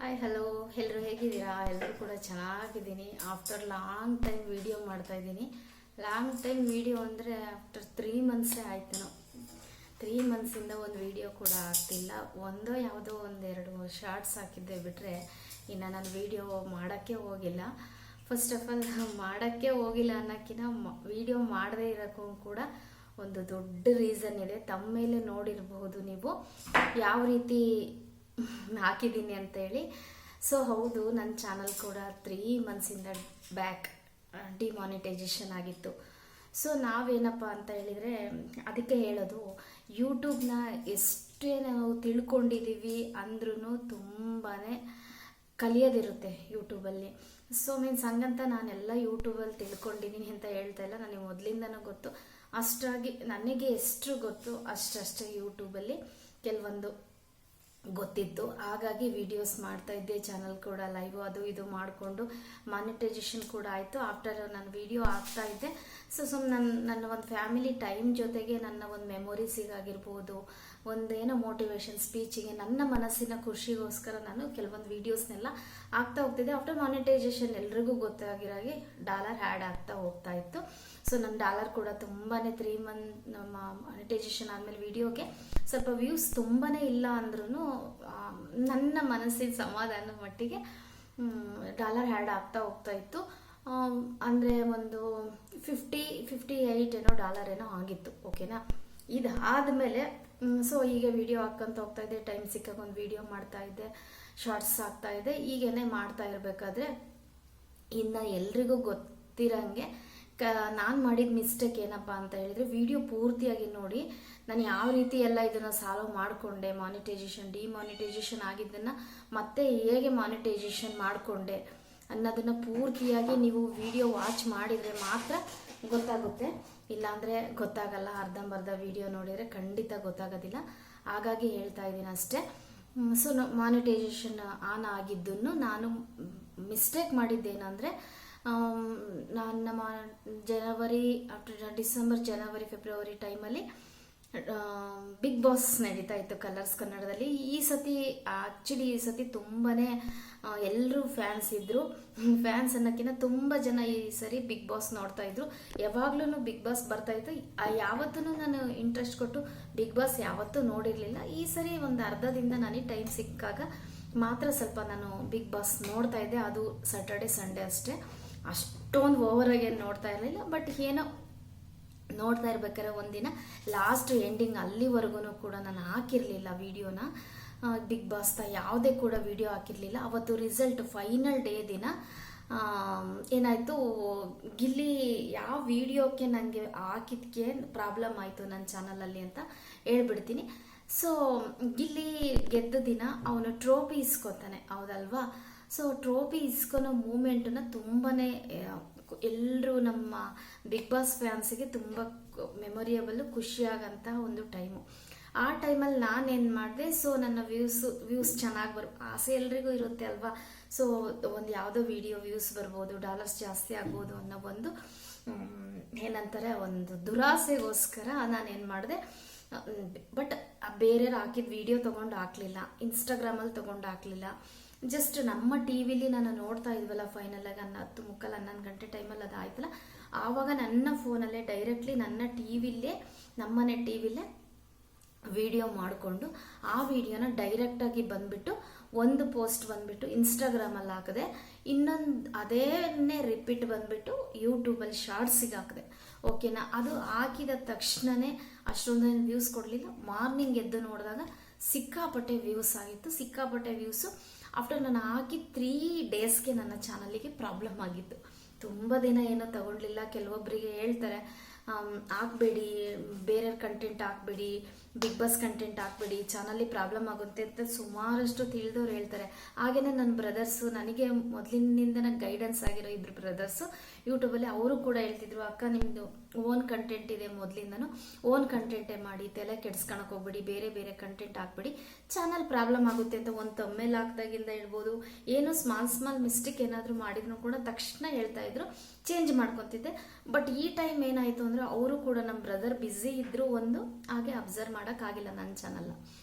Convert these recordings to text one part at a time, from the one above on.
Hi hello, ಎಲ್ಲರೂ ಹೇಗಿದ್ದೀರಾ? ಎಲ್ಲರೂ ಕೂಡ ಚೆನ್ನಾಗಿದ್ದೀನಿ. ಆಫ್ಟರ್ ಲಾಂಗ್ ಟೈಮ್ ವೀಡಿಯೋ ಮಾಡ್ತಾಯಿದ್ದೀನಿ. ಲಾಂಗ್ ಟೈಮ್ ವೀಡಿಯೋ ಅಂದರೆ ಆಫ್ಟರ್ 3 ಮಂತ್ಸೇ ಆಯ್ತೇನೋ. 3 ಮಂತ್ಸಿಂದ ಒಂದು ವೀಡಿಯೋ ಕೂಡ ಆಗ್ತಿಲ್ಲ. ಯಾವುದೋ ಒಂದೆರಡು ಶಾರ್ಟ್ಸ್ ಹಾಕಿದ್ದೆ ಬಿಟ್ಟರೆ ಇನ್ನು ನಾನು ವೀಡಿಯೋ ಮಾಡೋಕ್ಕೆ ಹೋಗಿಲ್ಲ. ಫಸ್ಟ್ ಆಫ್ ಆಲ್ ಮಾಡೋಕ್ಕೆ ಹೋಗಿಲ್ಲ ಅನ್ನೋಕ್ಕಿಂತ ವೀಡಿಯೋ ಮಾಡದೇ ಇರೋಕ್ಕೂ ಕೂಡ ಒಂದು ದೊಡ್ಡ ರೀಸನ್ ಇದೆ. ತಮ್ಮ ಮೇಲೆ ನೋಡಿರಬಹುದು ನೀವು ಯಾವ ರೀತಿ ಹಾಕಿದ್ದೀನಿ ಅಂತೇಳಿ. ಸೊ ಹೌದು, ನನ್ನ ಚಾನಲ್ ಕೂಡ 3 ಮಂತ್ಸಿಂದ ಬ್ಯಾಕ್ ಡಿಮಾನಿಟೈಸೇಷನ್ ಆಗಿತ್ತು. ಸೊ ನಾವೇನಪ್ಪ ಅಂತ ಹೇಳಿದರೆ ಅದಕ್ಕೆ ಹೇಳೋದು, ಯೂಟ್ಯೂಬ್ನ ಎಷ್ಟೇ ನಾವು ತಿಳ್ಕೊಂಡಿದ್ದೀವಿ ಅಂದ್ರೂ ತುಂಬಾ ಕಲಿಯೋದಿರುತ್ತೆ ಯೂಟ್ಯೂಬಲ್ಲಿ. ಸೊ ಮೀನ್ಸ್ ಹಂಗಂತ ನಾನೆಲ್ಲ ಯೂಟ್ಯೂಬಲ್ಲಿ ತಿಳ್ಕೊಂಡಿದ್ದೀನಿ ಅಂತ ಹೇಳ್ತಾ ಇಲ್ಲ. ನನಗೆ ಮೊದಲಿಂದನೂ ಗೊತ್ತು. ಅಷ್ಟಾಗಿ ನನಗೆ ಎಷ್ಟು ಗೊತ್ತು ಅಷ್ಟೇ ಯೂಟ್ಯೂಬಲ್ಲಿ ಕೆಲವೊಂದು ಗೊತ್ತಿತ್ತು. ಹಾಗಾಗಿ ವಿಡಿಯೋಸ್ ಮಾಡ್ತಾಯಿದ್ದೆ. ಚಾನಲ್ ಕೂಡ ಲೈವ್ ಅದು ಇದು ಮಾಡಿಕೊಂಡು ಮಾನಿಟೈಸೇಷನ್ ಕೂಡ ಆಯಿತು. ಆಫ್ಟರ್ ನಾನು ವಿಡಿಯೋ ಆಗ್ತಾಯಿದ್ದೆ. ಸೊ ನನ್ನ ಒಂದು ಫ್ಯಾಮಿಲಿ ಟೈಮ್ ಜೊತೆಗೆ ನನ್ನ ಒಂದು ಮೆಮೊರೀಸಿಗಾಗಿರ್ಬೋದು, ಒಂದೇನೋ ಮೋಟಿವೇಶನ್ ಸ್ಪೀಚಿಗೆ, ನನ್ನ ಮನಸ್ಸಿನ ಖುಷಿಗೋಸ್ಕರ ನಾನು ಕೆಲವೊಂದು ವೀಡಿಯೋಸ್ನೆಲ್ಲ ಆಗ್ತಾ ಹೋಗ್ತಿದ್ದೆ. ಆಫ್ಟರ್ ಮಾನಿಟೈಸೇಷನ್ ಎಲ್ರಿಗೂ ಗೊತ್ತಾಗಿರಾಗೆ ಡಾಲರ್ ಆ್ಯಡ್ ಆಗ್ತಾ ಹೋಗ್ತಾ ಇತ್ತು. ಸೊ ನನ್ನ ಡಾಲರ್ ಕೂಡ ತುಂಬಾ 3 ಮಂತ್ ಮಾನಿಟೈಸೇಷನ್ ಆದಮೇಲೆ ವಿಡಿಯೋಗೆ ಸ್ವಲ್ಪ ವ್ಯೂಸ್ ತುಂಬಾ ಇಲ್ಲ ಅಂದ್ರೂ ನನ್ನ ಮನಸ್ಸಿನ ಸಮಾಧಾನ ಮಟ್ಟಿಗೆ ಡಾಲರ್ ಆ್ಯಡ್ ಆಗ್ತಾ ಹೋಗ್ತಾ ಇತ್ತು. ಅಂದರೆ ಒಂದು 58 ಏನೋ ಡಾಲರ್ ಏನೋ ಆಗಿತ್ತು. ಓಕೆನಾ? ಇದಾದಮೇಲೆ ಸೊ ಈಗ ವಿಡಿಯೋ ಹಾಕ್ಕೊಂತ ಹೋಗ್ತಾ ಇದ್ದೆ. ಟೈಮ್ ಸಿಕ್ಕಾಗ ಒಂದು ವಿಡಿಯೋ ಮಾಡ್ತಾಯಿದ್ದೆ, ಶಾರ್ಟ್ಸ್ ಹಾಕ್ತಾಯಿದ್ದೆ. ಈಗೇನೆ ಮಾಡ್ತಾ ಇರಬೇಕಾದ್ರೆ ಇನ್ನು ಎಲ್ರಿಗೂ ಗೊತ್ತಿರೋಂಗೆ ನಾನು ಮಾಡಿದ ಮಿಸ್ಟೇಕ್ ಏನಪ್ಪ ಅಂತ ಹೇಳಿದರೆ, ವಿಡಿಯೋ ಪೂರ್ತಿಯಾಗಿ ನೋಡಿ ನಾನು ಯಾವ ರೀತಿ ಎಲ್ಲ ಇದನ್ನು ಸಾಲ್ವ್ ಮಾಡಿಕೊಂಡೆ, ಮಾನಿಟೈಸೇಷನ್ ಡಿಮಾನಿಟೈಸೇಷನ್ ಆಗಿದ್ದನ್ನು ಮತ್ತೆ ಹೇಗೆ ಮಾನಿಟೈಸೇಷನ್ ಮಾಡಿಕೊಂಡೆ ಅನ್ನೋದನ್ನು ಪೂರ್ತಿಯಾಗಿ ನೀವು ವಿಡಿಯೋ ವಾಚ್ ಮಾಡಿದರೆ ಮಾತ್ರ ಗೊತ್ತಾಗುತ್ತೆ. ಇಲ್ಲಾಂದರೆ ಗೊತ್ತಾಗಲ್ಲ. ಅರ್ಧಂಬರ್ಧ ವಿಡಿಯೋ ನೋಡಿದರೆ ಖಂಡಿತ ಗೊತ್ತಾಗೋದಿಲ್ಲ. ಹಾಗಾಗಿ ಹೇಳ್ತಾ ಇದ್ದೀನಿ ಅಷ್ಟೇ. ಸೊ ಮಾನಿಟೈಸೇಷನ್ ಆನ್ ಆಗಿದ್ದನ್ನು ನಾನು ಮಿಸ್ಟೇಕ್ ಮಾಡಿದ್ದೇನೆಂದರೆ, ನಮ್ಮ ಡಿಸೆಂಬರ್, ಜನವರಿ, ಫೆಬ್ರವರಿ ಟೈಮಲ್ಲಿ ಬಿಗ್ ಬಾಸ್ ನಡೀತಾ ಇತ್ತು ಕಲರ್ಸ್ ಕನ್ನಡದಲ್ಲಿ. ಈ ಸತಿ ತುಂಬಾ ಎಲ್ಲರೂ ಫ್ಯಾನ್ಸ್ ಇದ್ದರು. ಫ್ಯಾನ್ಸ್ ಅನ್ನೋಕ್ಕಿಂತ ತುಂಬ ಜನ ಈ ಸರಿ ಬಿಗ್ ಬಾಸ್ ನೋಡ್ತಾ ಇದ್ರು. ಯಾವಾಗ್ಲೂ ಬಿಗ್ ಬಾಸ್ ಬರ್ತಾಯಿತ್ತು. ಯಾವತ್ತೂ ನಾನು ಇಂಟ್ರೆಸ್ಟ್ ಕೊಟ್ಟು ಬಿಗ್ ಬಾಸ್ ಯಾವತ್ತೂ ನೋಡಿರಲಿಲ್ಲ. ಈ ಸರಿ ಒಂದು ಅರ್ಧದಿಂದ ನನಗೆ ಟೈಮ್ ಸಿಕ್ಕಾಗ ಮಾತ್ರ ಸ್ವಲ್ಪ ನಾನು ಬಿಗ್ ಬಾಸ್ ನೋಡ್ತಾ ಇದ್ದೆ. ಅದು ಸ್ಯಾಟರ್ಡೆ ಸಂಡೇ ಅಷ್ಟೇ. ಅಷ್ಟೊಂದು ಓವರಾಗಿ ಏನು ನೋಡ್ತಾ ಇರಲಿಲ್ಲ. ಬಟ್ ಏನೋ ನೋಡ್ತಾ ಇರ್ಬೇಕಾದ್ರೆ ಒಂದಿನ ಲಾಸ್ಟ್ ಎಂಡಿಂಗ್ ಅಲ್ಲಿವರೆಗೂ ಕೂಡ ನಾನು ಹಾಕಿರಲಿಲ್ಲ ವಿಡಿಯೋನ. ಬಿಗ್ ಬಾಸ್ನ ಯಾವುದೇ ಕೂಡ ವಿಡಿಯೋ ಹಾಕಿರಲಿಲ್ಲ. ಅವತ್ತು ರಿಸಲ್ಟ್ ಫೈನಲ್ ಡೇ ದಿನ ಏನಾಯಿತು, ಗಿಲ್ಲಿ ಯಾವ ವಿಡಿಯೋಕ್ಕೆ ನನಗೆ ಹಾಕಿದ್ದಕ್ಕೆ ಪ್ರಾಬ್ಲಮ್ ಆಯಿತು ನನ್ನ ಚಾನಲಲ್ಲಿ ಅಂತ ಹೇಳ್ಬಿಡ್ತೀನಿ. ಸೊ ಗಿಲ್ಲಿ ಗೆದ್ದ ದಿನ ಅವನು ಟ್ರೋಫಿ ಇಸ್ಕೊತಾನೆ, ಹೌದಲ್ವಾ? ಸೊ ಟ್ರೋಫಿ ಇಸ್ಕೊಳೋ ಮೂಮೆಂಟನ್ನ ತುಂಬಾ ಎಲ್ಲರೂ ನಮ್ಮ ಬಿಗ್ ಬಾಸ್ ಫ್ಯಾನ್ಸಿಗೆ ತುಂಬ ಮೆಮೊರಿಯಬಲ್ಲು, ಖುಷಿಯಾಗಂಥ ಒಂದು ಟೈಮು. ಆ ಟೈಮಲ್ಲಿ ನಾನೇನು ಮಾಡಿದೆ, ಸೊ ನನ್ನ ವ್ಯೂಸ್ ಚೆನ್ನಾಗಿ ಆಸೆ ಎಲ್ರಿಗೂ ಇರುತ್ತೆ ಅಲ್ವಾ? ಸೊ ಒಂದು ಯಾವುದೋ ವಿಡಿಯೋ ವ್ಯೂಸ್ ಬರ್ಬೋದು, ಡಾಲರ್ಸ್ ಜಾಸ್ತಿ ಆಗ್ಬೋದು ಅನ್ನೋ ಒಂದು ಏನಂತಾರೆ, ಒಂದು ದುರಾಸೆಗೋಸ್ಕರ ನಾನೇನು ಮಾಡಿದೆ, ಬಟ್ ಬೇರೆಯವ್ರು ಹಾಕಿದ ವಿಡಿಯೋ ತೊಗೊಂಡು ಹಾಕಲಿಲ್ಲ, ಇನ್ಸ್ಟಾಗ್ರಾಮಲ್ಲಿ ತೊಗೊಂಡು ಹಾಕಲಿಲ್ಲ. ಜಸ್ಟ್ ನಮ್ಮ ಟಿ ವಿಲಿ ನಾನು ನೋಡ್ತಾ ಇದ್ವಲ್ಲ ಫೈನಲಾಗಿ 10:30 ಗಂಟೆ ಟೈಮಲ್ಲಿ ಅದು ಆಯ್ತಲ್ಲ, ಆವಾಗ ನನ್ನ ಫೋನಲ್ಲೇ ಡೈರೆಕ್ಟ್ಲಿ ನನ್ನ ಟಿ ವಿಲೇ, ನಮ್ಮನೆ ಟಿ ವಿಲೇ ವಿಡಿಯೋ ಮಾಡಿಕೊಂಡು ಆ ವಿಡಿಯೋನ ಡೈರೆಕ್ಟಾಗಿ ಬಂದುಬಿಟ್ಟು ಒಂದು ಪೋಸ್ಟ್ ಬಂದುಬಿಟ್ಟು ಇನ್ಸ್ಟಾಗ್ರಾಮಲ್ಲಿ ಹಾಕಿದೆ. ಇನ್ನೊಂದು ಅದೇನೇ ರಿಪೀಟ್ ಬಂದುಬಿಟ್ಟು ಯೂಟ್ಯೂಬಲ್ಲಿ ಶಾರ್ಟ್ಸಿಗೆ ಹಾಕಿದೆ. ಓಕೆನಾ? ಅದು ಹಾಕಿದ ತಕ್ಷಣವೇ ಅಷ್ಟೊಂದೇನು ವ್ಯೂಸ್ ಕೊಡಲಿಲ್ಲ. ಮಾರ್ನಿಂಗ್ ಎದ್ದು ನೋಡಿದಾಗ ಸಿಕ್ಕಾಪಟ್ಟೆ ವ್ಯೂಸ್ ಆಗಿತ್ತು. ಸಿಕ್ಕಾಪಟ್ಟೆ ವ್ಯೂಸು ಆಫ್ಟರ್ ನಾನು ಹಾಕಿ 3 ಡೇಸ್ಗೆ ನನ್ನ ಚಾನಲಿಗೆ ಪ್ರಾಬ್ಲಮ್ ಆಗಿತ್ತು. ತುಂಬ ದಿನ ಏನೋ ತಗೊಳ್ಳಿಲ್ಲ. ಕೆಲವೊಬ್ಬರಿಗೆ ಹೇಳ್ತಾರೆ ಹಾಕಬೇಡಿ, ಬೇರೆಯವ್ರ ಕಂಟೆಂಟ್ ಹಾಕಬೇಡಿ, ಬಿಗ್ ಬಾಸ್ ಕಂಟೆಂಟ್ ಹಾಕಬೇಡಿ, ಚಾನಲ್ಲಿ ಪ್ರಾಬ್ಲಮ್ ಆಗುತ್ತೆ ಅಂತ ಸುಮಾರಷ್ಟು ತಿಳಿದವ್ರು ಹೇಳ್ತಾರೆ. ಹಾಗೆಯೇ ನನ್ನ ಬ್ರದರ್ಸು, ನನಗೆ ಮೊದಲಿನಿಂದ ಗೈಡೆನ್ಸ್ ಆಗಿರೋ 2 ಬ್ರದರ್ಸು ಯೂಟ್ಯೂಬಲ್ಲಿ ಅವರು ಕೂಡ ಹೇಳ್ತಿದ್ರು, ಅಕ್ಕ ನಿಮ್ಮದು ಓನ್ ಕಂಟೆಂಟ್ ಇದೆ, ಮೊದಲಿಂದನೂ ಓನ್ ಕಂಟೆಂಟೇ ಮಾಡಿ, ತಲೆ ಕೆಡ್ಸ್ಕೊಳಕ್ಕೆ ಹೋಗ್ಬೇಡಿ, ಬೇರೆ ಬೇರೆ ಕಂಟೆಂಟ್ ಹಾಕ್ಬೇಡಿ, ಚಾನಲ್ ಪ್ರಾಬ್ಲಮ್ ಆಗುತ್ತೆ ಅಂತ. ಒಂದು ತಮ್ಮೇಲೆ ಹಾಕ್ದಾಗಿಂದ ಹೇಳ್ಬೋದು, ಏನೋ ಸ್ಮಾಲ್ ಮಿಸ್ಟೇಕ್ ಏನಾದರೂ ಮಾಡಿದ್ರು ಕೂಡ ತಕ್ಷಣ ಹೇಳ್ತಾ ಇದ್ರು, ಚೇಂಜ್ ಮಾಡ್ಕೊತಿದ್ದೆ. ಬಟ್ ಈ ಟೈಮ್ ಏನಾಯಿತು ಅಂದರೆ, ಅವರು ಕೂಡ ನಮ್ಮ ಬ್ರದರ್ ಬ್ಯುಸಿ ಇದ್ದರು, ಒಂದು ಹಾಗೆ ಅಬ್ಸರ್ವ್ ಮಾಡೋಕ್ಕಾಗಿಲ್ಲ ನನ್ನ ಚಾನಲ್ನ.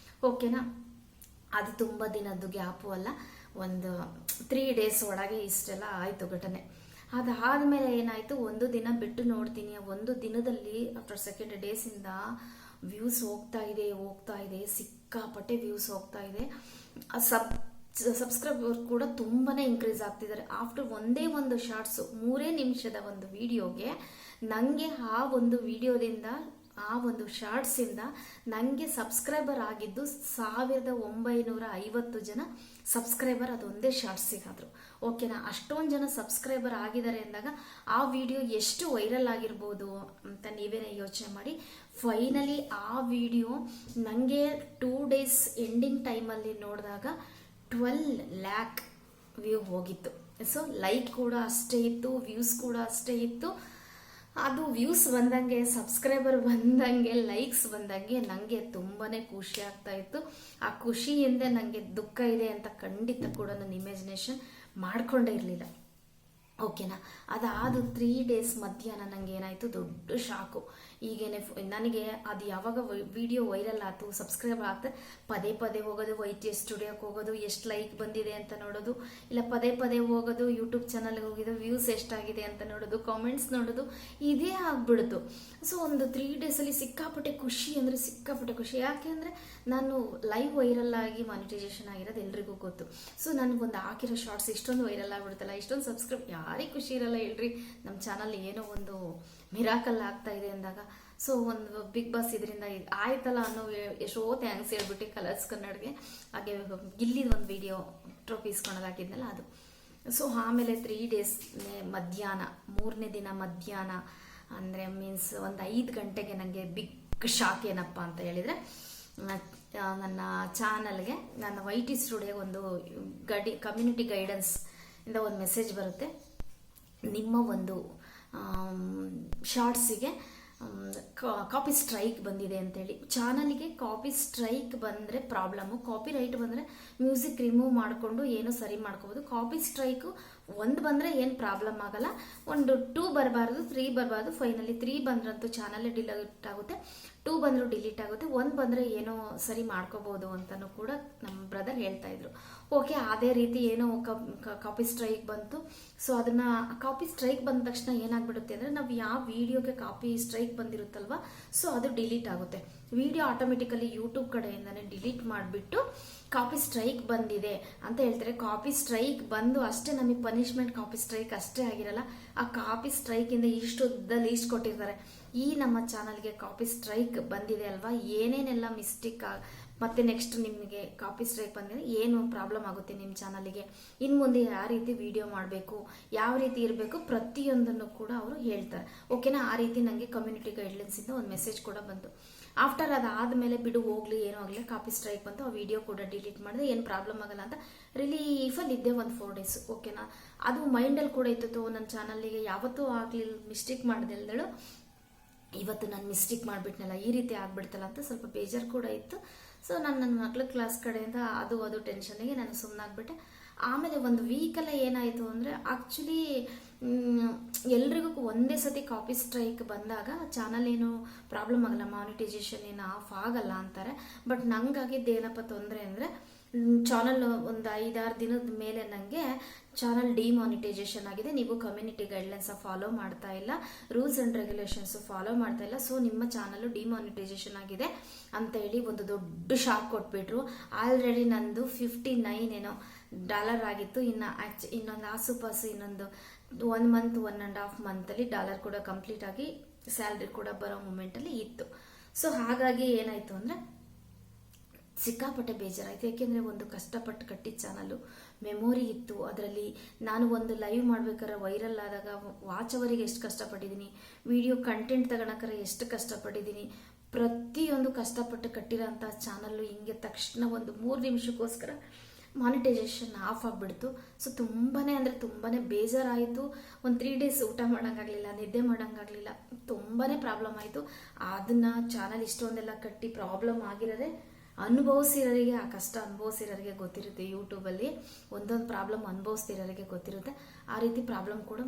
ಓಕೆನಾ? ಅದು ತುಂಬ ದಿನದ್ದು ಗ್ಯಾಪು ಅಲ್ಲ, ಒಂದು 3 ಡೇಸ್ ಒಳಗೆ ಇಷ್ಟೆಲ್ಲ ಆಯಿತು ಘಟನೆ. ಅದಾದಮೇಲೆ ಏನಾಯಿತು, ಒಂದು ದಿನ ಬಿಟ್ಟು ನೋಡ್ತೀನಿ, ಒಂದು ದಿನದಲ್ಲಿ ಆಫ್ಟರ್ 2 ಡೇಸಿಂದ ವ್ಯೂಸ್ ಹೋಗ್ತಾ ಇದೆ, ಸಿಕ್ಕಾಪಟ್ಟೆ ವ್ಯೂಸ್ ಹೋಗ್ತಾ ಇದೆ. ಸಬ್ಸ್ಕ್ರೈಬರ್ ಕೂಡ ತುಂಬಾ ಇನ್ಕ್ರೀಸ್ ಆಗ್ತಿದ್ದಾರೆ. ಆಫ್ಟರ್ ಒಂದೇ ಒಂದು ಶಾರ್ಟ್ಸು 3 ನಿಮಿಷದ ಒಂದು ವಿಡಿಯೋಗೆ ನನಗೆ ಆ ಒಂದು ವಿಡಿಯೋದಿಂದ ಆ ಒಂದು ಶಾರ್ಟ್ಸಿಂದ ನನಗೆ ಸಬ್ಸ್ಕ್ರೈಬರ್ ಆಗಿದ್ದು 1950 ಜನ ಸಬ್ಸ್ಕ್ರೈಬರ್ ಅದೊಂದೇ ಶಾರ್ಟ್ಸಿಗಾದರು. ಓಕೆನಾ, ಅಷ್ಟೊಂದು ಜನ ಸಬ್ಸ್ಕ್ರೈಬರ್ ಆಗಿದ್ದಾರೆ ಅಂದಾಗ ಆ ವಿಡಿಯೋ ಎಷ್ಟು ವೈರಲ್ ಆಗಿರ್ಬೋದು ಅಂತ ನೀವೇನೇ ಯೋಚನೆ ಮಾಡಿ. ಫೈನಲಿ ಆ ವಿಡಿಯೋ ನನಗೆ 2 ಡೇಸ್ ಎಂಡಿಂಗ್ ಟೈಮಲ್ಲಿ ನೋಡಿದಾಗ 12 ಲ್ಯಾಕ್ ವ್ಯೂ ಹೋಗಿತ್ತು. ಸೊ ಲೈಕ್ ಕೂಡ ಅಷ್ಟೇ ಇತ್ತು, ವ್ಯೂಸ್ ಕೂಡ ಅಷ್ಟೇ ಇತ್ತು. ಅದು ವ್ಯೂಸ್ ಬಂದಂಗೆ, ಸಬ್ಸ್ಕ್ರೈಬರ್ ಬಂದಂಗೆ, ಲೈಕ್ಸ್ ಬಂದಂಗೆ ನನಗೆ ತುಂಬಾ ಖುಷಿ ಆಗ್ತಾ ಇತ್ತು. ಆ ಖುಷಿಯಿಂದ ನನಗೆ ದುಃಖ ಇದೆ ಅಂತ ಖಂಡಿತ ಕೂಡ ನಾನು ಇಮ್ಯಾಜಿನೇಷನ್ ಮಾಡ್ಕೊಂಡೇ ಇರಲಿಲ್ಲ. ಓಕೆನಾ, ಅದಾದ 3 ಡೇಸ್ ಮಧ್ಯಾಹ್ನ ನನಗೆ ಏನಾಯಿತು, ದೊಡ್ಡ ಶಾಕು. ಈಗೇನೆ ನನಗೆ ಅದು ಯಾವಾಗ ವಿಡಿಯೋ ವೈರಲ್ ಆಯ್ತು, ಸಬ್ಸ್ಕ್ರೈಬರ್ ಆಗ್ತದೆ, ಪದೇ ಹೋಗೋದು YTS ಸ್ಟುಡಿಯೋಕ್ಕೆ ಹೋಗೋದು, ಎಷ್ಟು ಲೈಕ್ ಬಂದಿದೆ ಅಂತ ನೋಡೋದು, ಇಲ್ಲ ಪದೇ ಹೋಗೋದು ಯೂಟ್ಯೂಬ್ ಚಾನಲ್ಗೆ ಹೋಗಿದ್ದು ವ್ಯೂಸ್ ಎಷ್ಟಾಗಿದೆ ಅಂತ ನೋಡೋದು, ಕಾಮೆಂಟ್ಸ್ ನೋಡೋದು, ಇದೇ ಆಗ್ಬಿಡ್ತು. ಸೊ ಒಂದು 3 ಡೇಸಲ್ಲಿ ಸಿಕ್ಕಾಪಟ್ಟೆ ಖುಷಿ ಅಂದರೆ ಸಿಕ್ಕಾಪಟ್ಟೆ ಖುಷಿ. ಯಾಕೆ ಅಂದರೆ ನಾನು ಲೈವ್ ವೈರಲ್ ಆಗಿ ಮಾನಿಟೈಸೇಷನ್ ಆಗಿರೋದು ಎಲ್ರಿಗೂ ಗೊತ್ತು. ಸೊ ನನಗೊಂದು ಹಾಕಿರೋ ಶಾರ್ಟ್ಸ್ ಇಷ್ಟೊಂದು ವೈರಲ್ ಆಗ್ಬಿಡುತ್ತಲ್ಲ, ಇಷ್ಟೊಂದು ಸಬ್ಸ್ಕ್ರೈಬ್, ಯಾರಿಗೆ ಖುಷಿ ಇರಲ್ಲ ಹೇಳ್ರಿ. ನಮ್ಮ ಚಾನಲ್ ಏನೋ ಒಂದು ಮಿರಾಕಲ್ ಆಗ್ತಾ ಇದೆ ಅಂದಾಗ. ಸೊ ಒಂದು ಬಿಗ್ ಬಾಸ್ ಇದರಿಂದ ಆಯ್ತಲ್ಲ ಅನ್ನೋ ಎಷ್ಟೋ ಥ್ಯಾಂಕ್ಸ್ ಹೇಳ್ಬಿಟ್ಟು ಕಲರ್ಸ್ ಕನ್ನಡಗೆ. ಹಾಗೆ ಗಿಲ್ಲಿದ ಒಂದು ವಿಡಿಯೋ ಟ್ರೋಫಿ ಇಸ್ಕೊಳೋದು ಹಾಕಿದ್ನಲ್ಲ ಅದು. ಸೊ ಆಮೇಲೆ 3 ಡೇಸ್ ಮಧ್ಯಾಹ್ನ, 3ನೇ ದಿನ ಮಧ್ಯಾಹ್ನ ಅಂದರೆ ಮೀನ್ಸ್ ಒಂದು 5 ಗಂಟೆಗೆ ನನಗೆ ಬಿಗ್ ಶಾಕ್ ಏನಪ್ಪ ಅಂತ ಹೇಳಿದರೆ, ನನ್ನ ಚಾನಲ್ಗೆ ನನ್ನ YT ಸ್ಟುಡಿಯೋಗೆ ಒಂದು ಕಮ್ಯುನಿಟಿ ಗೈಡೆನ್ಸ್ ಇಂದ ಒಂದು ಮೆಸೇಜ್ ಬರುತ್ತೆ. ನಿಮ್ಮ ಒಂದು ಶಾರ್ಟ್ಸಿಗೆ ಕಾಪಿ ಸ್ಟ್ರೈಕ್ ಬಂದಿದೆ ಅಂತೇಳಿ. ಚಾನಲ್ಗೆ ಕಾಪಿ ಸ್ಟ್ರೈಕ್ ಬಂದರೆ ಪ್ರಾಬ್ಲಮ್ಮು, ಕಾಪಿ ರೈಟ್ ಬಂದರೆ ಮ್ಯೂಸಿಕ್ ರಿಮೂವ್ ಮಾಡಿಕೊಂಡು ಏನೋ ಸರಿ ಮಾಡ್ಕೋಬೋದು. ಕಾಪಿ ಸ್ಟ್ರೈಕು 1 ಬಂದರೆ ಏನು ಪ್ರಾಬ್ಲಮ್ ಆಗಲ್ಲ, ಒಂದು 2 ಬರಬಾರ್ದು, 3 ಬರಬಾರ್ದು. ಫೈನಲಿ 3 ಬಂದ್ರಂತೂ ಚಾನಲ್ಲೇ ಡಿಲೀಟ್ ಆಗುತ್ತೆ, 2 ಬಂದರೂ ಡಿಲೀಟ್ ಆಗುತ್ತೆ, 1 ಬಂದರೆ ಏನೋ ಸರಿ ಮಾಡ್ಕೋಬೋದು ಅಂತಲೂ ಕೂಡ ನಮ್ಮ ಬ್ರದರ್ ಹೇಳ್ತಾ ಇದ್ರು. ಓಕೆ, ಅದೇ ರೀತಿ ಏನೋ ಕಾಪಿ ಸ್ಟ್ರೈಕ್ ಬಂತು. ಸೊ ಅದನ್ನು ಕಾಪಿ ಸ್ಟ್ರೈಕ್ ಬಂದ ತಕ್ಷಣ ಏನಾಗ್ಬಿಡುತ್ತೆ ಅಂದರೆ, ನಾವು ಯಾವ ವಿಡಿಯೋಗೆ ಕಾಪಿ ಸ್ಟ್ರೈಕ್ ಬಂದಿರುತ್ತಲ್ವ, ಸೊ ಅದು ಡಿಲೀಟ್ ಆಗುತ್ತೆ. ವಿಡಿಯೋ ಆಟೋಮೆಟಿಕಲಿ ಯೂಟ್ಯೂಬ್ ಕಡೆಯಿಂದನೇ ಡಿಲೀಟ್ ಮಾಡಿಬಿಟ್ಟು ಕಾಪಿ ಸ್ಟ್ರೈಕ್ ಬಂದಿದೆ ಅಂತ ಹೇಳ್ತಾರೆ. ಕಾಪಿ ಸ್ಟ್ರೈಕ್ ಬಂದು ಅಷ್ಟೇ ನಮಗೆ ಪನಿಷ್ಮೆಂಟ್, ಕಾಪಿ ಸ್ಟ್ರೈಕ್ ಅಷ್ಟೇ ಆಗಿರಲ್ಲ, ಆ ಕಾಪಿ ಸ್ಟ್ರೈಕಿಂದ ಇಷ್ಟುದ್ದಲ್ಲಿ ಇಷ್ಟು ಕೊಟ್ಟಿರ್ತಾರೆ. ಈ ನಮ್ಮ ಚಾನಲ್ಗೆ ಕಾಪಿ ಸ್ಟ್ರೈಕ್ ಬಂದಿದೆ ಅಲ್ವಾ, ಏನೇನೆಲ್ಲ ಮಿಸ್ಟೇಕ್ ಮತ್ತೆ ನೆಕ್ಸ್ಟ್ ನಿಮಗೆ ಕಾಪಿ ಸ್ಟ್ರೈಕ್ ಬಂದರೆ ಏನು ಪ್ರಾಬ್ಲಮ್ ಆಗುತ್ತೆ ನಿಮ್ಮ ಚಾನಲಿಗೆ, ಇನ್ನು ಮುಂದೆ ಯಾವ ರೀತಿ ವಿಡಿಯೋ ಮಾಡಬೇಕು, ಯಾವ ರೀತಿ ಇರಬೇಕು, ಪ್ರತಿಯೊಂದನ್ನು ಕೂಡ ಅವರು ಹೇಳ್ತಾರೆ. ಓಕೆನಾ, ಆ ರೀತಿ ನನಗೆ ಕಮ್ಯುನಿಟಿ ಗೈಡ್ಲೈನ್ಸಿಂದ ಒಂದು ಮೆಸೇಜ್ ಕೂಡ ಬಂತು. ಆಫ್ಟರ್ ಅದಾದಮೇಲೆ ಬಿಡು ಹೋಗಲಿ ಏನೋ ಆಗಲಿ, ಕಾಪಿ ಸ್ಟ್ರೈಕ್ ಬಂತು, ಆ ವಿಡಿಯೋ ಕೂಡ ಡಿಲೀಟ್ ಮಾಡಿದೆ, ಏನು ಪ್ರಾಬ್ಲಮ್ ಆಗಲ್ಲ ಅಂತ ರಿಲೀಫಲ್ಲಿ ಇದ್ದೆ ಒಂದು 4 ಡೇಸ್. ಓಕೆನಾ, ಅದು ಮೈಂಡಲ್ಲಿ ಕೂಡ ಇತ್ತು, ನನ್ನ ಚಾನಲ್ಗೆ ಯಾವತ್ತೂ ಆಗಲಿಲ್ಲ, ಮಿಸ್ಟೇಕ್ ಮಾಡಿದೆಲ್ದಳು, ಇವತ್ತು ನಾನು ಮಿಸ್ಟೇಕ್ ಮಾಡಿಬಿಟ್ನಲ್ಲ, ಈ ರೀತಿ ಆಗ್ಬಿಡ್ತಲ್ಲ ಅಂತ ಸ್ವಲ್ಪ ಬೇಜಾರು ಕೂಡ ಇತ್ತು. ಸೊ ನನ್ನ ಮಕ್ಳ ಕ್ಲಾಸ್ ಕಡೆಯಿಂದ ಅದು ಟೆನ್ಷನ್ಗೆ ನಾನು ಸುಮ್ಮನಾಗ್ಬಿಟ್ಟೆ. ಆಮೇಲೆ ಒಂದು ವೀಕಲ್ಲ ಏನಾಯಿತು ಅಂದರೆ, ಆ್ಯಕ್ಚುಲಿ ಎಲ್ರಿಗೂ ಒಂದೇ ಸತಿ ಕಾಪಿ ಸ್ಟ್ರೈಕ್ ಬಂದಾಗ ಚಾನಲ್ ಏನು ಪ್ರಾಬ್ಲಮ್ ಆಗಲ್ಲ, ಮಾನಿಟೈಸೇಷನ್ ಏನು ಆಫ್ ಆಗಲ್ಲ ಅಂತಾರೆ. ಬಟ್ ನಂಗಾಗಿದ್ದು ಏನಪ್ಪ ತೊಂದರೆ ಅಂದರೆ, ಚಾನಲ್ ಒಂದು 5-6 ದಿನದ ಮೇಲೆ ನನಗೆ ಚಾನಲ್ ಡಿಮಾನಿಟೈಸೇಷನ್ ಆಗಿದೆ, ನೀವು ಕಮ್ಯುನಿಟಿ ಗೈಡ್ಲೈನ್ಸ್ ಫಾಲೋ ಮಾಡ್ತಾ ಇಲ್ಲ, ರೂಲ್ಸ್ ಆ್ಯಂಡ್ ರೆಗ್ಯುಲೇಷನ್ಸು ಫಾಲೋ ಮಾಡ್ತಾ ಇಲ್ಲ, ಸೊ ನಿಮ್ಮ ಚಾನಲ್ಲು ಡಿಮಾನಿಟೈಸೇಷನ್ ಆಗಿದೆ ಅಂತ ಹೇಳಿ ಒಂದು ದೊಡ್ಡ ಶಾಕ್ ಕೊಟ್ಬಿಟ್ರು. ಆಲ್ರೆಡಿ ನಂದು $59 ಆಗಿತ್ತು. ಇನ್ನೊಂದು ಆಸುಪಾಸು ಇನ್ನೊಂದು 1 ಮಂತ್ 1.5 ಮಂತಲ್ಲಿ ಡಾಲರ್ ಕೂಡ ಕಂಪ್ಲೀಟ್ ಆಗಿ ಸ್ಯಾಲ್ರಿ ಕೂಡ ಬರೋ ಮೂಮೆಂಟಲ್ಲಿ ಇತ್ತು. ಸೊ ಹಾಗಾಗಿ ಏನಾಯಿತು ಅಂದರೆ ಸಿಕ್ಕಾಪಟ್ಟೆ ಬೇಜಾರಾಯಿತು. ಏಕೆಂದರೆ ಒಂದು ಕಷ್ಟಪಟ್ಟು ಕಟ್ಟಿದ ಚಾನಲ್ಲು, ಮೆಮೊರಿ ಇತ್ತು ಅದರಲ್ಲಿ. ನಾನು ಒಂದು ಲೈವ್ ಮಾಡ್ಬೇಕಾದ್ರೆ ವೈರಲ್ ಆದಾಗ ವಾಚ್ ಅವರಿಗೆ ಎಷ್ಟು ಕಷ್ಟಪಟ್ಟಿದ್ದೀನಿ, ವಿಡಿಯೋ ಕಂಟೆಂಟ್ ತಗೊಳಕ್ಕಾರೆ ಎಷ್ಟು ಕಷ್ಟಪಟ್ಟಿದ್ದೀನಿ, ಪ್ರತಿಯೊಂದು ಕಷ್ಟಪಟ್ಟು ಕಟ್ಟಿರೋ ಅಂಥ ಚಾನಲ್ಲು ಹಿಂಗೆ ತಕ್ಷಣ ಒಂದು 3 ನಿಮಿಷಕ್ಕೋಸ್ಕರ ಮಾನಿಟೈಸೇಷನ್ ಆಫ್ ಆಗಿಬಿಡ್ತು. ಸೊ ತುಂಬಾ ಅಂದರೆ ತುಂಬಾ ಬೇಜಾರಾಯಿತು. ಒಂದು 3 ಡೇಸ್ ಊಟ ಮಾಡೋಂಗಾಗಲಿಲ್ಲ, ನಿದ್ದೆ ಮಾಡೋಂಗಾಗಲಿಲ್ಲ, ತುಂಬಾ ಪ್ರಾಬ್ಲಮ್ ಆಯಿತು. ಅದನ್ನು ಚಾನಲ್ ಇಷ್ಟೊಂದೆಲ್ಲ ಕಟ್ಟಿ ಪ್ರಾಬ್ಲಮ್ ಆಗಿರೋದೇ ಅನುಭವಿಸಿರೋರಿಗೆ, ಆ ಕಷ್ಟ ಅನುಭವಿಸಿರೋರಿಗೆ ಗೊತ್ತಿರುತ್ತೆ. ಯೂಟ್ಯೂಬಲ್ಲಿ ಒಂದೊಂದು ಪ್ರಾಬ್ಲಮ್ ಅನುಭವಿಸ್ತಿರೋರಿಗೆ ಗೊತ್ತಿರುತ್ತೆ. ಆ ರೀತಿ ಪ್ರಾಬ್ಲಮ್ ಕೂಡ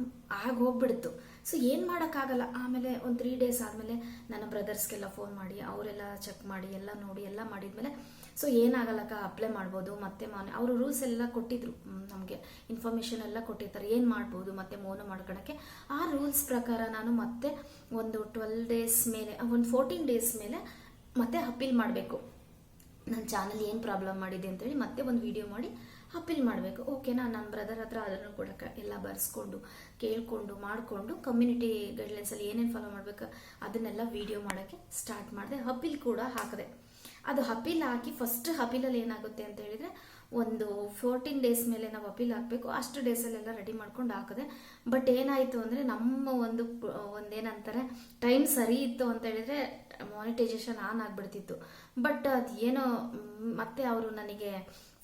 ಆಗೋಗ್ಬಿಡ್ತು. ಸೊ ಏನು ಮಾಡೋಕ್ಕಾಗಲ್ಲ. ಆಮೇಲೆ ಒಂದು 3 ಡೇಸ್ ಆದಮೇಲೆ ನನ್ನ ಬ್ರದರ್ಸ್ಗೆಲ್ಲ ಫೋನ್ ಮಾಡಿ ಅವರೆಲ್ಲ ಚೆಕ್ ಮಾಡಿ ಎಲ್ಲ ನೋಡಿ ಎಲ್ಲ ಮಾಡಿದ್ಮೇಲೆ ಸೊ ಏನಾಗಲ್ಲಕ್ಕ ಅಪ್ಲೈ ಮಾಡ್ಬೋದು ಮತ್ತೆ ಅವರು ರೂಲ್ಸ್ ಎಲ್ಲ ಕೊಟ್ಟಿದ್ರು, ನಮಗೆ ಇನ್ಫಾರ್ಮೇಷನ್ ಎಲ್ಲ ಕೊಟ್ಟಿರ್ತಾರೆ ಏನು ಮಾಡ್ಬೋದು ಮತ್ತೆ ಮೋನೋ ಮಾಡ್ಕೊಳಕ್ಕೆ. ಆ ರೂಲ್ಸ್ ಪ್ರಕಾರ ನಾನು ಮತ್ತೆ ಒಂದು 12 ಡೇಸ್ ಮೇಲೆ, ಒಂದು 14 ಡೇಸ್ ಮೇಲೆ ಮತ್ತೆ ಅಪೀಲ್ ಮಾಡಬೇಕು. ನನ್ನ ಚಾನಲ್ ಏನು ಪ್ರಾಬ್ಲಮ್ ಮಾಡಿದೆ ಅಂತೇಳಿ ಮತ್ತೆ ಒಂದು ವಿಡಿಯೋ ಮಾಡಿ ಅಪೀಲ್ ಮಾಡಬೇಕು. ಓಕೆನಾ, ನನ್ನ ಬ್ರದರ್ ಹತ್ರ ಅದನ್ನು ಕೂಡ ಎಲ್ಲ ಬರೆಸ್ಕೊಂಡು ಕೇಳಿಕೊಂಡು ಮಾಡಿಕೊಂಡು ಕಮ್ಯುನಿಟಿ ಗೈಡ್ಲೈನ್ಸಲ್ಲಿ ಏನೇನು ಫಾಲೋ ಮಾಡಬೇಕು ಅದನ್ನೆಲ್ಲ ವಿಡಿಯೋ ಮಾಡೋಕ್ಕೆ ಸ್ಟಾರ್ಟ್ ಮಾಡಿದೆ. ಅಪೀಲ್ ಕೂಡ ಹಾಕಿದೆ. ಅದು ಅಪೀಲ್ ಹಾಕಿ ಫಸ್ಟ್ ಅಪೀಲಲ್ಲಿ ಏನಾಗುತ್ತೆ ಅಂತ ಹೇಳಿದರೆ ಒಂದು 14 ಡೇಸ್ ಮೇಲೆ ನಾವು ಅಪೀಲ್ ಹಾಕಬೇಕು. ಅಷ್ಟು ಡೇಸಲ್ಲೆಲ್ಲ ರೆಡಿ ಮಾಡ್ಕೊಂಡು ಹಾಕಿದೆ. ಬಟ್ ಏನಾಯಿತು ಅಂದರೆ ನಮ್ಮ ಒಂದೇನಂತಾರೆ ಟೈಮ್ ಸರಿ ಇತ್ತು ಅಂತ ಹೇಳಿದರೆ ಮಾನಿಟೈಸೇಷನ್ ಆನ್ ಆಗಿಬಿಡ್ತಿತ್ತು. ಬಟ್ ಅದು ಏನೋ ಮತ್ತೆ ಅವರು ನನಗೆ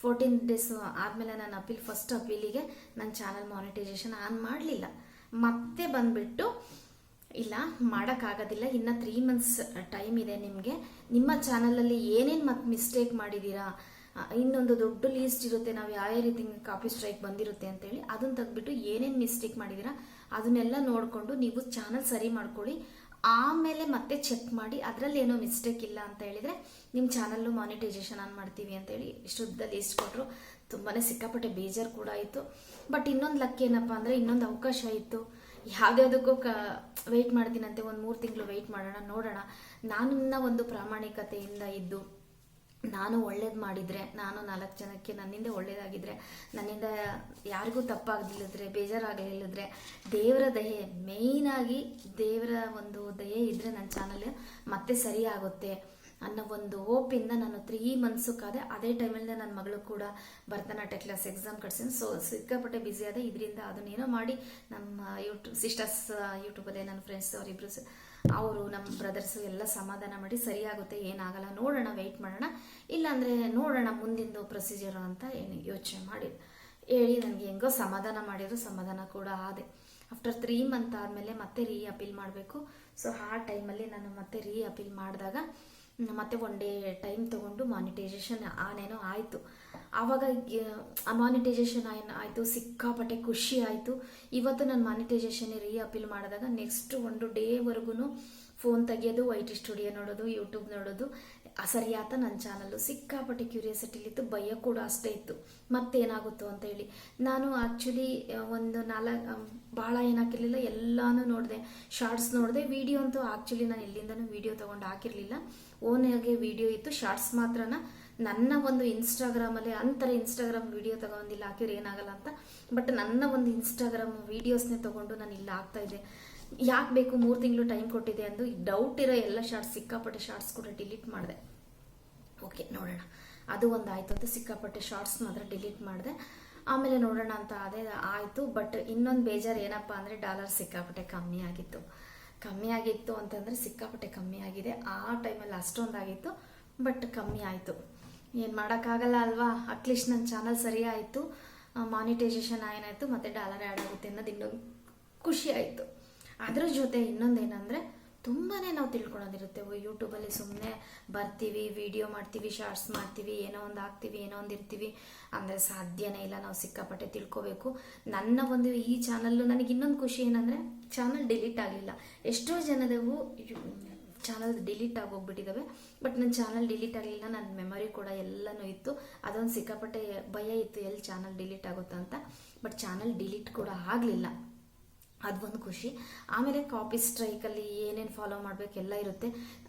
14 ಡೇಸ್ ಆದಮೇಲೆ ನಾನು ಫಸ್ಟ್ ಅಪೀಲಿಗೆ ನನ್ನ ಚಾನಲ್ ಮಾನಿಟೈಸೇಷನ್ ಆನ್ ಮಾಡಲಿಲ್ಲ. ಮತ್ತೆ ಬಂದುಬಿಟ್ಟು ಇಲ್ಲ ಮಾಡೋಕ್ಕಾಗೋದಿಲ್ಲ, ಇನ್ನು 3 ಮಂತ್ಸ್ ಟೈಮ್ ಇದೆ ನಿಮಗೆ, ನಿಮ್ಮ ಚಾನಲಲ್ಲಿ ಏನೇನು ಮತ್ತೆ ಮಿಸ್ಟೇಕ್ ಮಾಡಿದ್ದೀರಾ, ಇನ್ನೊಂದು ದೊಡ್ಡ ಲೀಸ್ಟ್ ಇರುತ್ತೆ, ನಾವು ಯಾವ ರೀತಿ ಕಾಪಿ ಸ್ಟ್ರೈಕ್ ಬಂದಿರುತ್ತೆ ಅಂತೇಳಿ ಅದನ್ನು ತೆಗೆದ್ಬಿಟ್ಟು ಏನೇನು ಮಿಸ್ಟೇಕ್ ಮಾಡಿದ್ದೀರಾ ಅದನ್ನೆಲ್ಲ ನೋಡಿಕೊಂಡು ನೀವು ಚಾನಲ್ ಸರಿ ಮಾಡ್ಕೊಳ್ಳಿ. ಆಮೇಲೆ ಮತ್ತೆ ಚೆಕ್ ಮಾಡಿ ಅದರಲ್ಲಿ ಏನೋ ಮಿಸ್ಟೇಕ್ ಇಲ್ಲ ಅಂತ ಹೇಳಿದರೆ ನಿಮ್ಮ ಚಾನಲ್ಲು ಮಾನಿಟೈಸೇಷನ್ ಆನ್ ಮಾಡ್ತೀವಿ ಅಂತೇಳಿ ಶುದ್ಧ ಲೀಸ್ಟ್ ಕೊಟ್ಟರು. ತುಂಬಾ ಸಿಕ್ಕಾಪಟ್ಟೆ ಬೇಜಾರು ಕೂಡ ಆಯಿತು. ಬಟ್ ಇನ್ನೊಂದು ಲಕ್ ಏನಪ್ಪ ಅಂದರೆ ಇನ್ನೊಂದು ಅವಕಾಶ ಇತ್ತು. ಯಾವುದ್ಯಾವುದಕ್ಕೂ ವೆಯ್ಟ್ ಮಾಡ್ತೀನಂತೆ, ಒಂದು 3 ತಿಂಗಳು ವೆಯ್ಟ್ ಮಾಡೋಣ, ನೋಡೋಣ. ನಾನು ಒಂದು ಪ್ರಾಮಾಣಿಕತೆಯಿಂದ ಇದ್ದು ನಾನು ಒಳ್ಳೇದು ಮಾಡಿದರೆ, ನಾನು 4 ಜನಕ್ಕೆ ನನ್ನಿಂದ ಒಳ್ಳೇದಾಗಿದ್ದರೆ, ನನ್ನಿಂದ ಯಾರಿಗೂ ತಪ್ಪಾಗಲಿಲ್ಲದ್ರೆ, ಬೇಜಾರಾಗಲಿಲ್ಲದ್ರೆ, ದೇವರ ದಯೆ, ಮೇಯ್ನಾಗಿ ದೇವರ ಒಂದು ದಯೆ ಇದ್ದರೆ ನನ್ನ ಚಾನಲ್ ಮತ್ತೆ ಸರಿ ಆಗುತ್ತೆ ಅನ್ನೋ ಒಂದು ಹೋಪಿಂದ ನಾನು 3 ಮಂತ್ಸು ಕಾದೆ. ಅದೇ ಟೈಮಲ್ಲಿ ನನ್ನ ಮಗಳು ಕೂಡ ಭರತನಾಟ್ಯ ಕ್ಲಾಸ್ ಎಕ್ಸಾಮ್ ಕಟ್ಸಿದ್ದು. ಸೊ ಸಿಕ್ಕಾಪಟ್ಟೆ ಬ್ಯುಸಿ ಆದ. ಇದರಿಂದ ಅದನ್ನೇನೋ ಮಾಡಿ ನಮ್ಮ ಸಿಸ್ಟರ್ಸ್ ಯೂಟ್ಯೂಬಲ್ಲೇ ನನ್ನ ಫ್ರೆಂಡ್ಸ್ ಅವರಿಬ್ಬರು ಅವರು ನಮ್ಮ ಬ್ರದರ್ಸು ಎಲ್ಲ ಸಮಾಧಾನ ಮಾಡಿ ಸರಿಯಾಗುತ್ತೆ, ಏನಾಗಲ್ಲ, ನೋಡೋಣ, ವೆಯ್ಟ್ ಮಾಡೋಣ, ಇಲ್ಲಾಂದರೆ ನೋಡೋಣ ಮುಂದಿಂದು ಪ್ರೊಸೀಜರು ಅಂತ ಯೋಚನೆ ಮಾಡಿ ಹೇಳಿ ನನಗೆ ಹೆಂಗೋ ಸಮಾಧಾನ ಮಾಡಿದ್ರು. ಸಮಾಧಾನ ಕೂಡ ಆದೆ. ಆಫ್ಟರ್ 3 ಮಂತ್ ಆದಮೇಲೆ ಮತ್ತೆ ಅಪೀಲ್ ಮಾಡಬೇಕು. ಸೊ ಆ ಟೈಮಲ್ಲಿ ನಾನು ಮತ್ತೆ ಅಪೀಲ್ ಮಾಡಿದಾಗ ಮತ್ತೆ 1 ಡೇ ಟೈಮ್ ತೊಗೊಂಡು ಮಾನಿಟೈಸೇಷನ್ ಆನೇನೋ ಆಯಿತು. ಆವಾಗ ಮಾನಿಟೈಸೇಷನ್ ಆಯಿತು, ಸಿಕ್ಕಾಪಟ್ಟೆ ಖುಷಿ ಆಯಿತು. ಇವತ್ತು ನಾನು ಮಾನಿಟೈಸೇಷನ್ ಅಪೀಲ್ ಮಾಡಿದಾಗ ನೆಕ್ಸ್ಟ್ 1 ಡೇವರೆಗೂ ಫೋನ್ ತೆಗಿಯೋದು, YT ಸ್ಟುಡಿಯೋ ನೋಡೋದು, ಯೂಟ್ಯೂಬ್ ನೋಡೋದು ಸರಿಯಾತ. ನನ್ನ ಚಾನಲ್ಲು ಸಿಕ್ಕಾಪಟ್ಟೆ ಕ್ಯೂರಿಯಾಸಿಟಿಲಿತ್ತು, ಭಯ ಕೂಡ ಅಷ್ಟೇ ಇತ್ತು ಮತ್ತೇನಾಗುತ್ತೋ ಅಂತ ಹೇಳಿ. ನಾನು ಆ್ಯಕ್ಚುಲಿ ಒಂದು 4 ಭಾಳ ಏನಾಕಿರಲಿಲ್ಲ, ಎಲ್ಲನೂ ನೋಡಿದೆ, ಶಾರ್ಟ್ಸ್ ನೋಡಿದೆ. ವಿಡಿಯೋ ಅಂತೂ ಆ್ಯಕ್ಚುಲಿ ನಾನು ಎಲ್ಲಿಂದನೂ ವಿಡಿಯೋ ತೊಗೊಂಡು ಹಾಕಿರಲಿಲ್ಲ, ಓನಾಗೆ ವಿಡಿಯೋ ಇತ್ತು. ಶಾರ್ಟ್ಸ್ ಮಾತ್ರನ ನನ್ನ ಒಂದು ಇನ್ಸ್ಟಾಗ್ರಾಮಲ್ಲಿ ಅಂತಾರೆ ಇನ್ಸ್ಟಾಗ್ರಾಮ್ ವಿಡಿಯೋ ತಗೊಂಡಿಲ್ಲ ಹಾಕಿದ್ರೆ ಏನಾಗಲ್ಲ ಅಂತ. ಬಟ್ ನನ್ನ ಒಂದು ಇನ್ಸ್ಟಾಗ್ರಾಮ್ ವೀಡಿಯೋಸ್ನೇ ತೊಗೊಂಡು ನಾನು ಇಲ್ಲಿ ಹಾಕ್ತಾಯಿದ್ದೆ. ಯಾಕೆ ಬೇಕು, 3 ತಿಂಗಳು ಟೈಮ್ ಕೊಟ್ಟಿದೆ ಅಂದು ಡೌಟ್ ಇರೋ ಎಲ್ಲ ಶಾರ್ಟ್ಸ್, ಸಿಕ್ಕಾಪಟ್ಟೆ ಶಾರ್ಟ್ಸ್ ಕೂಡ ಡಿಲೀಟ್ ಮಾಡಿದೆ. ಓಕೆ ನೋಡೋಣ, ಅದು ಒಂದು ಆಯಿತು ಅಂತ ಸಿಕ್ಕಾಪಟ್ಟೆ ಶಾರ್ಟ್ಸ್ ಮಾತ್ರ ಡಿಲೀಟ್ ಮಾಡಿದೆ. ಆಮೇಲೆ ನೋಡೋಣ ಅಂತ ಅದೇ ಆಯಿತು. ಬಟ್ ಇನ್ನೊಂದು ಬೇಜಾರು ಏನಪ್ಪ ಅಂದರೆ ಡಾಲರ್ ಸಿಕ್ಕಾಪಟ್ಟೆ ಕಮ್ಮಿ ಆಗಿತ್ತು ಅಂತಂದರೆ ಸಿಕ್ಕಾಪಟ್ಟೆ ಕಮ್ಮಿ ಆಗಿದೆ. ಆ ಟೈಮಲ್ಲಿ ಅಷ್ಟೊಂದಾಗಿತ್ತು, ಬಟ್ ಕಮ್ಮಿ ಆಯಿತು. ಏನು ಮಾಡೋಕ್ಕಾಗಲ್ಲ ಅಲ್ವಾ. ಅಟ್ಲೀಸ್ಟ್ ನನ್ನ ಚಾನಲ್ ಸರಿ ಆಯಿತು, ಮಾನಿಟೈಸೇಷನ್ ಏನಾಯಿತು, ಮತ್ತು ಡಾಲರ್ ಆ್ಯಡ್ ಆಗುತ್ತೆ ಅನ್ನೋದು ಇನ್ನೊಂದು ಖುಷಿ ಆಯಿತು. ಅದ್ರ ಜೊತೆ ಇನ್ನೊಂದೇನೆಂದರೆ ತುಂಬಾ ನಾವು ತಿಳ್ಕೊಳೋದಿರುತ್ತೆ. ಯೂಟ್ಯೂಬಲ್ಲಿ ಸುಮ್ಮನೆ ಬರ್ತೀವಿ, ವಿಡಿಯೋ ಮಾಡ್ತೀವಿ, ಶಾರ್ಟ್ಸ್ ಮಾಡ್ತೀವಿ, ಏನೋ ಒಂದು ಹಾಕ್ತೀವಿ, ಏನೋ ಒಂದು ಇರ್ತೀವಿ ಅಂದರೆ ಸಾಧ್ಯನೇ ಇಲ್ಲ. ನಾವು ಸಿಕ್ಕಾಪಟ್ಟೆ ತಿಳ್ಕೊಬೇಕು. ನನ್ನ ಒಂದು ಈ ಚಾನಲ್ಲು ನನಗೆ ಇನ್ನೊಂದು ಖುಷಿ ಏನಂದರೆ ಚಾನಲ್ ಡಿಲೀಟ್ ಆಗಲಿಲ್ಲ. ಎಷ್ಟೋ ಜನದವು ಚಾನಲ್ ಡಿಲೀಟ್ ಆಗೋಗ್ಬಿಟ್ಟಿದ್ದಾವೆ, ಬಟ್ ನನ್ನ ಚಾನಲ್ ಡಿಲೀಟ್ ಆಗಲಿಲ್ಲ. ನನ್ನ ಮೆಮೊರಿ ಕೂಡ ಎಲ್ಲನೂ ಇತ್ತು. ಅದೊಂದು ಸಿಕ್ಕಾಪಟ್ಟೆ ಭಯ ಇತ್ತು, ಎಲ್ಲಿ ಚಾನಲ್ ಡಿಲೀಟ್ ಆಗುತ್ತಾ ಅಂತ. ಬಟ್ ಚಾನಲ್ ಡಿಲೀಟ್ ಕೂಡ ಆಗಲಿಲ್ಲ, ಅದೊಂದು ಖುಷಿ. ಆಮೇಲೆ ಕಾಪಿ ಸ್ಟ್ರೈಕಲ್ಲಿ ಏನೇನು ಫಾಲೋ ಮಾಡಬೇಕೆಲ್ಲ ಇರುತ್ತೆ.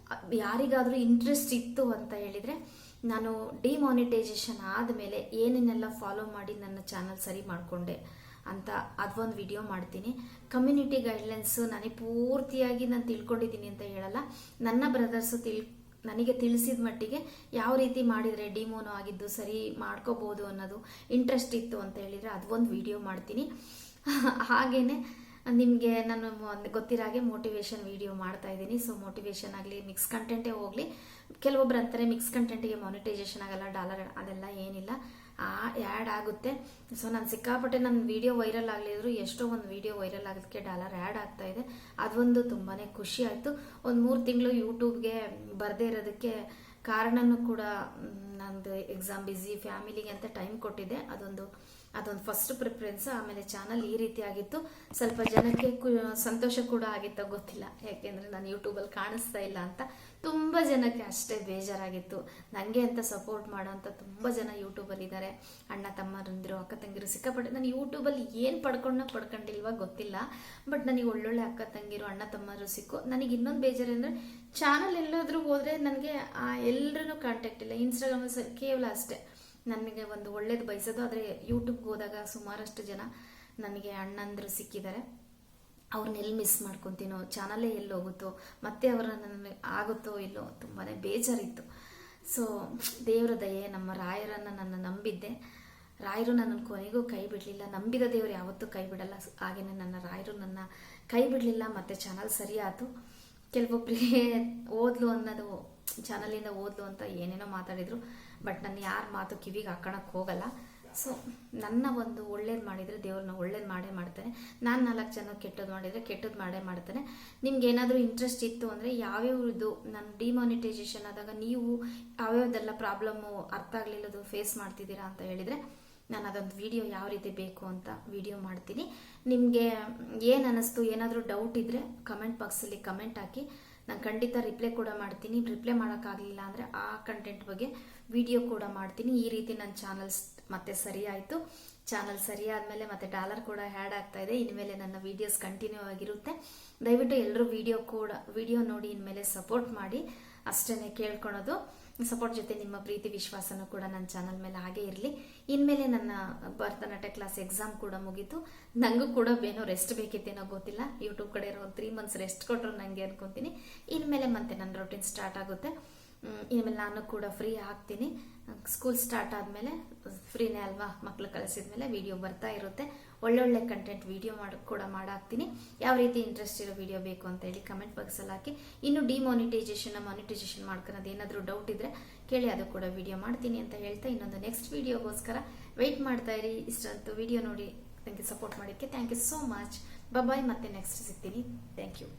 ಯಾರಿಗಾದರೂ ಇಂಟ್ರೆಸ್ಟ್ ಇತ್ತು ಅಂತ ಹೇಳಿದರೆ ನಾನು ಡಿಮಾನಿಟೈಸೇಷನ್ ಆದಮೇಲೆ ಏನೇನೆಲ್ಲ ಫಾಲೋ ಮಾಡಿ ನನ್ನ ಚಾನಲ್ ಸರಿ ಮಾಡಿಕೊಂಡೆ ಅಂತ ಅದೊಂದು ವಿಡಿಯೋ ಮಾಡ್ತೀನಿ. ಕಮ್ಯುನಿಟಿ ಗೈಡ್ಲೈನ್ಸು ನನಗೆ ಪೂರ್ತಿಯಾಗಿ ನಾನು ತಿಳ್ಕೊಂಡಿದ್ದೀನಿ ಅಂತ ಹೇಳಲ್ಲ. ನನ್ನ ಬ್ರದರ್ಸು ನನಗೆ ತಿಳಿಸಿದ ಮಟ್ಟಿಗೆ ಯಾವ ರೀತಿ ಮಾಡಿದರೆ ಡಿಮೋನೋ ಆಗಿದ್ದು ಸರಿ ಮಾಡ್ಕೋಬೋದು ಅನ್ನೋದು ಇಂಟ್ರೆಸ್ಟ್ ಇತ್ತು ಅಂತ ಹೇಳಿದರೆ ಅದೊಂದು ವಿಡಿಯೋ ಮಾಡ್ತೀನಿ. ಹಾಗೆಯೇ ನಿಮಗೆ ನಾನು ಗೊತ್ತಿರೋ ಹಾಗೆ ಮೋಟಿವೇಶನ್ ವಿಡಿಯೋ ಮಾಡ್ತಾ ಇದ್ದೀನಿ. ಸೊ ಮೋಟಿವೇಶನ್ ಆಗಲಿ, ಮಿಕ್ಸ್ ಕಂಟೆಂಟೇ ಹೋಗಲಿ. ಕೆಲವೊಬ್ರು ಅಂತಾರೆ ಮಿಕ್ಸ್ ಕಂಟೆಂಟಿಗೆ ಮಾನಿಟೈಸೇಷನ್ ಆಗಲ್ಲ, ಡಾಲರ್ ಅದೆಲ್ಲ ಏನಿಲ್ಲ, ಆ್ಯಡ್ ಆಗುತ್ತೆ. ಸೊ ನಾನು ಸಿಕ್ಕಾಪಟ್ಟೆ ನನ್ನ ವಿಡಿಯೋ ವೈರಲ್ ಆಗಲಿದ್ರು ಎಷ್ಟೋ ಒಂದು ವಿಡಿಯೋ ವೈರಲ್ ಆಗೋದಕ್ಕೆ ಡಾಲರ್ ಆ್ಯಡ್ ಆಗ್ತಾ ಇದೆ. ಅದೊಂದು ತುಂಬಾ ಖುಷಿ ಆಯಿತು. ಒಂದು 3 ತಿಂಗಳು ಯೂಟ್ಯೂಬ್ಗೆ ಬರದೇ ಇರೋದಕ್ಕೆ ಕಾರಣನೂ ಕೂಡ ನಂದು ಎಕ್ಸಾಮ್ ಬ್ಯುಸಿ, ಫ್ಯಾಮಿಲಿಗೆ ಅಂತ ಟೈಮ್ ಕೊಟ್ಟಿದ್ದೆ. ಅದೊಂದು ಫಸ್ಟ್ ಪ್ರಿಫರೆನ್ಸ್. ಆಮೇಲೆ ಚಾನಲ್ ಈ ರೀತಿ ಆಗಿತ್ತು. ಸ್ವಲ್ಪ ಜನಕ್ಕೆ ಸಂತೋಷ ಕೂಡ ಆಗಿತ್ತ ಗೊತ್ತಿಲ್ಲ, ಯಾಕೆಂದರೆ ನಾನು ಯೂಟ್ಯೂಬಲ್ಲಿ ಕಾಣಿಸ್ತಾ ಇಲ್ಲ ಅಂತ. ತುಂಬ ಜನಕ್ಕೆ ಅಷ್ಟೇ ಬೇಜಾರಾಗಿತ್ತು. ನನಗೆ ಅಂತ ಸಪೋರ್ಟ್ ಮಾಡೋಂಥ ತುಂಬ ಜನ ಯೂಟ್ಯೂಬಲ್ಲಿ ಇದ್ದಾರೆ. ಅಣ್ಣ ತಮ್ಮರಂದಿರು, ಅಕ್ಕ ತಂಗಿರು ಸಿಕ್ಕಾಪಟ್ಟೆ. ನಾನು ಯೂಟ್ಯೂಬಲ್ಲಿ ಏನು ಪಡ್ಕೊಂಡಿಲ್ವ ಗೊತ್ತಿಲ್ಲ, ಬಟ್ ನನಗೆ ಒಳ್ಳೊಳ್ಳೆ ಅಕ್ಕ ತಂಗಿರು, ಅಣ್ಣ ತಮ್ಮರು ಸಿಕ್ಕು. ನನಗೆ ಇನ್ನೊಂದು ಬೇಜಾರಂದರೆ ಚಾನಲ್ ಎಲ್ಲಾದರೂ ಹೋದರೆ ನನಗೆ ಎಲ್ಲರೂ ಕಾಂಟ್ಯಾಕ್ಟ್ ಇಲ್ಲ. ಇನ್ಸ್ಟಾಗ್ರಾಮಲ್ಲಿ ಕೇವಲ ಅಷ್ಟೇ ನನಗೆ ಒಂದು ಒಳ್ಳೇದು ಬಯಸೋದು. ಆದರೆ ಯೂಟ್ಯೂಬ್ಗೆ ಹೋದಾಗ ಸುಮಾರಷ್ಟು ಜನ ನನಗೆ ಅಣ್ಣಂದರು ಸಿಕ್ಕಿದ್ದಾರೆ. ಅವ್ರನ್ನ ಎಲ್ಲಿ ಮಿಸ್ ಮಾಡ್ಕೊತೀನೋ, ಚಾನಲೇ ಎಲ್ಲಿ ಹೋಗುತ್ತೋ, ಮತ್ತೆ ಅವರನ್ನು ನನಗೆ ಆಗುತ್ತೋ ಇಲ್ಲೋ, ತುಂಬಾ ಬೇಜಾರಿತ್ತು. ಸೊ ದೇವರ ದಯೆ, ನಮ್ಮ ರಾಯರನ್ನು ನನ್ನ ನಂಬಿದ್ದೆ. ರಾಯರು ನನ್ನನ್ನು ಕೊನೆಗೂ ಕೈ ಬಿಡಲಿಲ್ಲ. ನಂಬಿದ ದೇವರು ಯಾವತ್ತೂ ಕೈ ಬಿಡಲ್ಲ. ಹಾಗೆಯೇ ನನ್ನ ರಾಯರು ನನ್ನ ಕೈ ಬಿಡಲಿಲ್ಲ. ಮತ್ತು ಚಾನಲ್ ಸರಿ ಆಯಿತು. ಕೆಲವೊಬ್ಬರಿಗೆ ಓದ್ಲು ಅನ್ನೋದು, ಚಾನಲಿಂದ ಓದ್ಲು ಅಂತ ಏನೇನೋ ಮಾತಾಡಿದರು, ಬಟ್ ನಾನು ಯಾರ ಮಾತು ಕಿವಿಗೆ ಹಾಕೋಣಕ್ಕೆ ಹೋಗಲ್ಲ. ಸೊ ನನ್ನ ಒಂದು ಒಳ್ಳೇದು ಮಾಡಿದರೆ ದೇವ್ರನ್ನ ಒಳ್ಳೇದು ಮಾಡೇ ಮಾಡ್ತಾನೆ. ನಾನು 4 ಜನ ಕೆಟ್ಟದ್ದು ಮಾಡಿದರೆ ಕೆಟ್ಟದ್ದು ಮಾಡೇ ಮಾಡ್ತಾನೆ. ನಿಮ್ಗೆ ಏನಾದರೂ ಇಂಟ್ರೆಸ್ಟ್ ಇತ್ತು ಅಂದರೆ ಯಾವ್ಯಾವುದು ನಾನು ಡಿಮಾನಿಟೈಸೇಷನ್ ಆದಾಗ ನೀವು ಯಾವ್ಯಾವ್ದೆಲ್ಲ ಪ್ರಾಬ್ಲಮ್ಮು ಅರ್ಥ ಆಗಲಿಲ್ಲದು ಫೇಸ್ ಮಾಡ್ತಿದ್ದೀರಾ ಅಂತ ಹೇಳಿದರೆ ನಾನು ಅದೊಂದು ವಿಡಿಯೋ ಯಾವ ರೀತಿ ಬೇಕು ಅಂತ ವಿಡಿಯೋ ಮಾಡ್ತೀನಿ. ನಿಮಗೆ ಏನು ಅನ್ನಿಸ್ತು, ಏನಾದರೂ ಡೌಟ್ ಇದ್ದರೆ ಕಮೆಂಟ್ ಬಾಕ್ಸಲ್ಲಿ ಕಮೆಂಟ್ ಹಾಕಿ. ನಾನು ಖಂಡಿತ ರಿಪ್ಲೈ ಕೂಡ ಮಾಡ್ತೀನಿ. ರಿಪ್ಲೈ ಮಾಡೋಕ್ಕಾಗಲಿಲ್ಲ ಅಂದರೆ ಆ ಕಂಟೆಂಟ್ ಬಗ್ಗೆ ವಿಡಿಯೋ ಕೂಡ ಮಾಡ್ತೀನಿ. ಈ ರೀತಿ ನನ್ನ ಚಾನಲ್ಸ್ ಮತ್ತೆ ಸರಿ ಆಯಿತು. ಚಾನಲ್ ಸರಿ ಆದಮೇಲೆ ಮತ್ತೆ ಡಾಲರ್ ಕೂಡ ಆ್ಯಡ್ ಆಗ್ತಾ ಇದೆ. ಇನ್ಮೇಲೆ ನನ್ನ ವೀಡಿಯೋಸ್ ಕಂಟಿನ್ಯೂ ಆಗಿರುತ್ತೆ. ದಯವಿಟ್ಟು ಎಲ್ಲರೂ ವಿಡಿಯೋ ನೋಡಿ ಇನ್ಮೇಲೆ ಸಪೋರ್ಟ್ ಮಾಡಿ, ಅಷ್ಟೇ ಕೇಳ್ಕೊಳೋದು. ಸಪೋರ್ಟ್ ಜೊತೆ ನಿಮ್ಮ ಪ್ರೀತಿ ವಿಶ್ವಾಸನೂ ಕೂಡ ನನ್ನ ಚಾನಲ್ ಮೇಲೆ ಹಾಗೆ ಇರಲಿ. ಇನ್ಮೇಲೆ ನನ್ನ ಭರತನಾಟ್ಯ ಕ್ಲಾಸ್ ಎಕ್ಸಾಮ್ ಕೂಡ ಮುಗೀತು. ನನಗೂ ಕೂಡ ರೆಸ್ಟ್ ಬೇಕಿತ್ತೇನೋ ಗೊತ್ತಿಲ್ಲ. ಯೂಟ್ಯೂಬ್ ಕಡೆ ಇರೋ 3 ಮಂತ್ಸ್ ರೆಸ್ಟ್ ಕೊಟ್ಟರು ನನಗೆ ಅನ್ಕೊತೀನಿ. ಇನ್ಮೇಲೆ ಮತ್ತೆ ನನ್ನ ರೊಟೀನ್ ಸ್ಟಾರ್ಟ್ ಆಗುತ್ತೆ. ಇನ್ಮೇಲೆ ನಾನು ಕೂಡ ಫ್ರೀ ಆಗ್ತೀನಿ. ಸ್ಕೂಲ್ ಸ್ಟಾರ್ಟ್ ಆದಮೇಲೆ ಫ್ರೀನೇ ಅಲ್ವಾ, ಮಕ್ಕಳು ಕಳಿಸಿದ್ಮೇಲೆ ವಿಡಿಯೋ ಬರ್ತಾ ಇರುತ್ತೆ. ಒಳ್ಳೊಳ್ಳೆ ಕಂಟೆಂಟ್ ವಿಡಿಯೋ ಕೂಡ ಮಾಡಾಕ್ತೀನಿ. ಯಾವ ರೀತಿ ಇಂಟ್ರೆಸ್ಟ್ ಇರೋ ವಿಡಿಯೋ ಬೇಕು ಅಂತ ಹೇಳಿ ಕಮೆಂಟ್ ಬಾಕ್ಸಲ್ಲಿ ಹಾಕಿ. ಇನ್ನು ಮಾನಿಟೈಸೇಷನ್ ಮಾಡ್ಕೊಳ್ಳೋದು ಏನಾದರೂ ಡೌಟ್ ಇದ್ದರೆ ಕೇಳಿ, ಅದು ಕೂಡ ವಿಡಿಯೋ ಮಾಡ್ತೀನಿ ಅಂತ ಹೇಳ್ತಾ ಇನ್ನೊಂದು ನೆಕ್ಸ್ಟ್ ವಿಡಿಯೋಗೋಸ್ಕರ ವೆಯ್ಟ್ ಮಾಡ್ತಾ ಇರಿ. ಇಷ್ಟಂತೂ ವಿಡಿಯೋ ನೋಡಿ ನನಗೆ ಸಪೋರ್ಟ್ ಮಾಡೋಕ್ಕೆ thank you so much. Bye. ಮತ್ತೆ ನೆಕ್ಸ್ಟ್ ಸಿಗ್ತೀನಿ. Thank you.